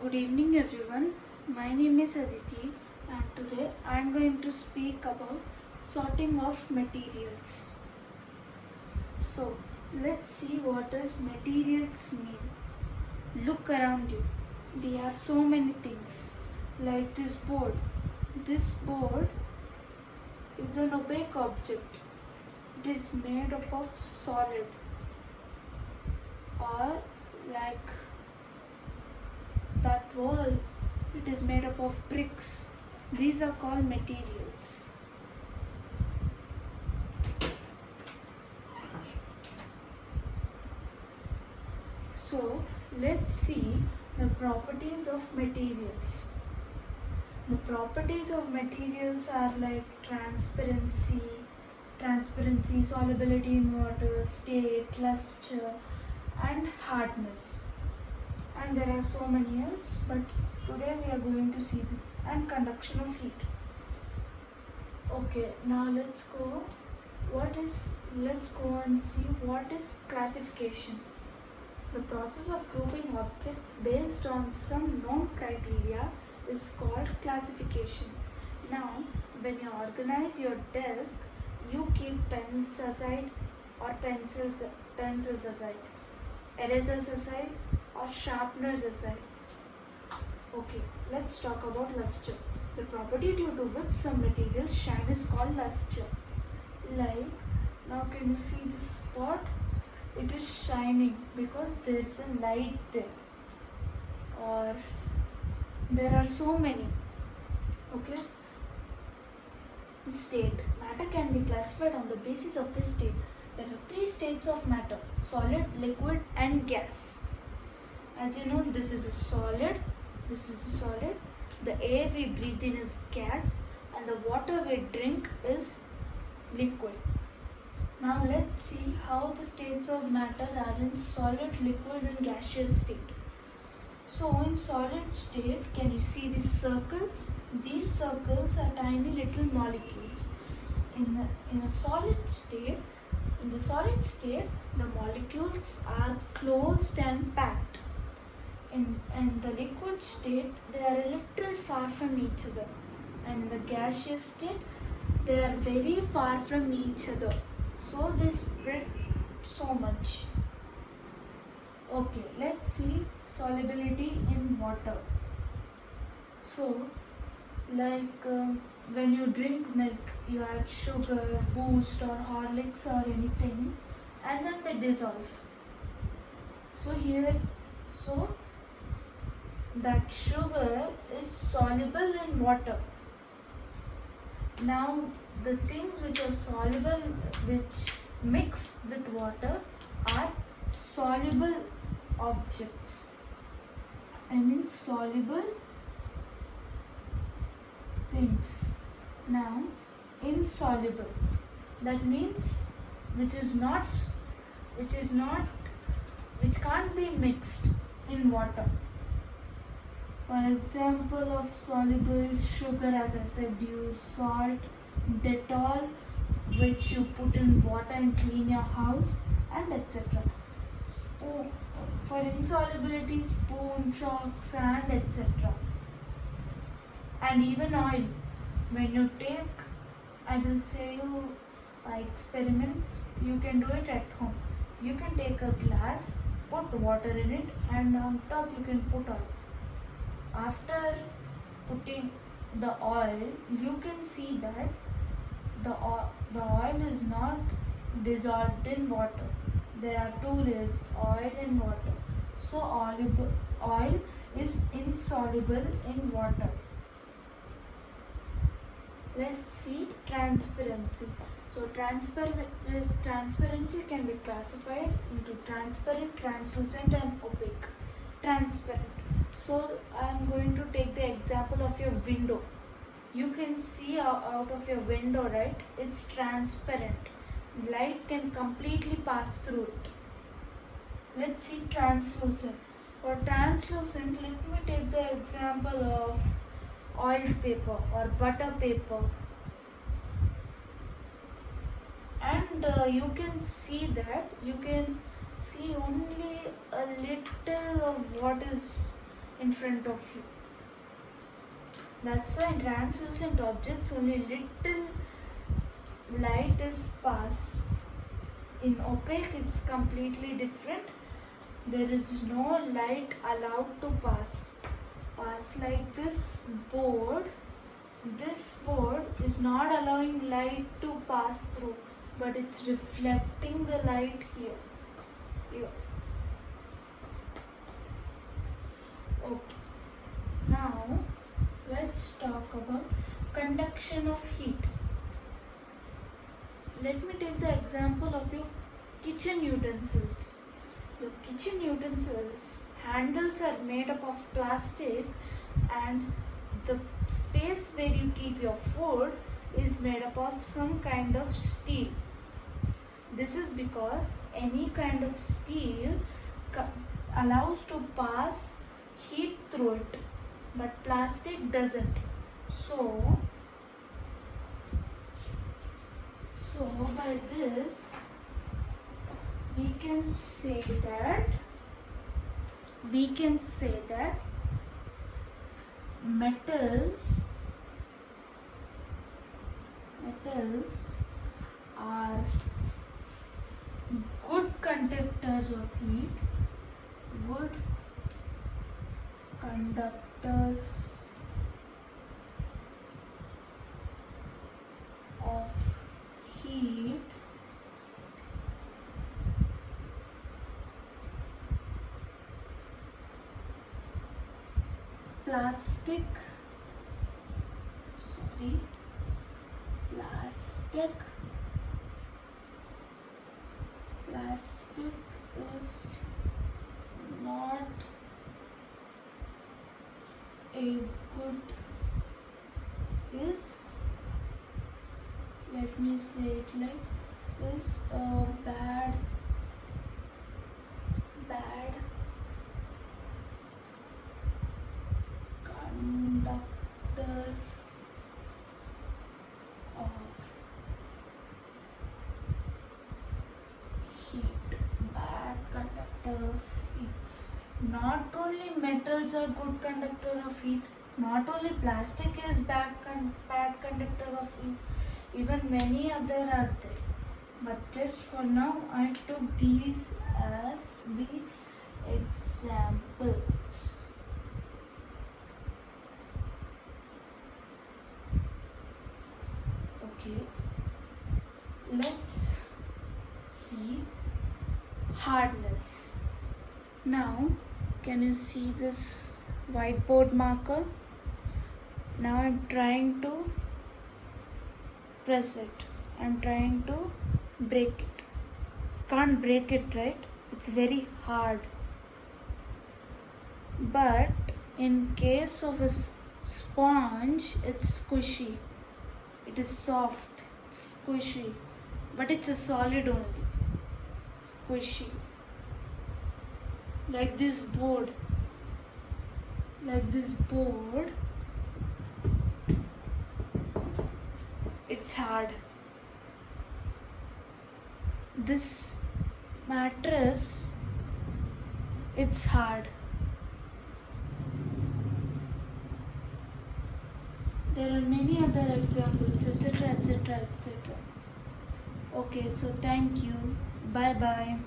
Good evening everyone. My name is Aditi and today I am going to speak about sorting of materials. So let's see what does materials mean. Look around you. We have so many things like this board. This board is an opaque object. It is made up of solid or like that wall, it is made up of bricks. These are called materials. So let's see the properties of materials. The properties of materials are like transparency, solubility in water, state, luster, and hardness. And there are so many else, but today we are going to see this, and conduction of heat. Okay, now let's go and see what is classification. The process of grouping objects based on some known criteria is called classification. Now, when you organize your desk, you keep pens aside or pencils aside, erasers aside or sharpeners aside. Okay, let's talk about luster. The property due to which some materials shine is called luster. Like, now can you see this spot? It is shining because there is a light there. Or there are so many. Okay. State. Matter can be classified on the basis of this state. There are three states of matter: solid, liquid, and gas. As you know, this is a solid, the air we breathe in is gas, and the water we drink is liquid. Now let's see how the states of matter are in solid, liquid, and gaseous state. So in solid state, can you see these circles? These circles are tiny little molecules. In the solid state, the molecules are closed and packed. In the liquid state, they are a little far from each other, and in the gaseous state, they are very far from each other. So they spread so much. Okay, let's see solubility in water. So, like when you drink milk, you add sugar, boost, or Horlicks or anything, and then they dissolve. So that sugar is soluble in water. Now the things which are soluble, which mix with water, are soluble objects. I mean soluble things. Now insoluble, that means which can't be mixed in water. For example of soluble sugar, as I said, use salt, Dettol, which you put in water and clean your house, and etc. For insolubility, spoon, chalk, sand, etc. And even oil. When you take, I will say you experiment, you can do it at home. You can take a glass, put water in it, and on top you can put oil. After putting the oil, you can see that the oil is not dissolved in water. There are two layers, oil and water. So oil is insoluble in water. Let's see transparency. So transparency can be classified into transparent, translucent, and opaque. Transparent. So I am going to take the example of your window. You can see out of your window, right? It's transparent. Light can completely pass through it. Let's see translucent. For translucent, let me take the example of oiled paper or butter paper. And you can see only a little of what is in front of you. That's why in translucent objects only little light is passed. In opaque it's completely different. There is no light allowed to pass. Like this board is not allowing light to pass through, but it's reflecting the light here. Okay, now let's talk about conduction of heat. Let me take the example of your kitchen utensils. Your kitchen utensils handles are made up of plastic, and the space where you keep your food is made up of some kind of steel. This is because any kind of steel allows to pass heat through it, but plastic doesn't. So by this we can say that metals are good conductors of heat, Plastic is not a good, let me say it like, is a bad conductor of heat. Not only metals are good conductor of heat, not only plastic is bad conductor of heat, even many other are there. But just for now, I took these as the examples. Okay, let's see hardness. Now, can you see this whiteboard marker? Now I'm trying to press it. I'm trying to break it. Can't break it, right? It's very hard. But in case of a sponge, it's squishy. It is soft, it's squishy, but it's a solid only. Squishy. Like this board. It's hard. This mattress, it's hard. There are many other examples, etc. Okay, so thank you. Bye bye.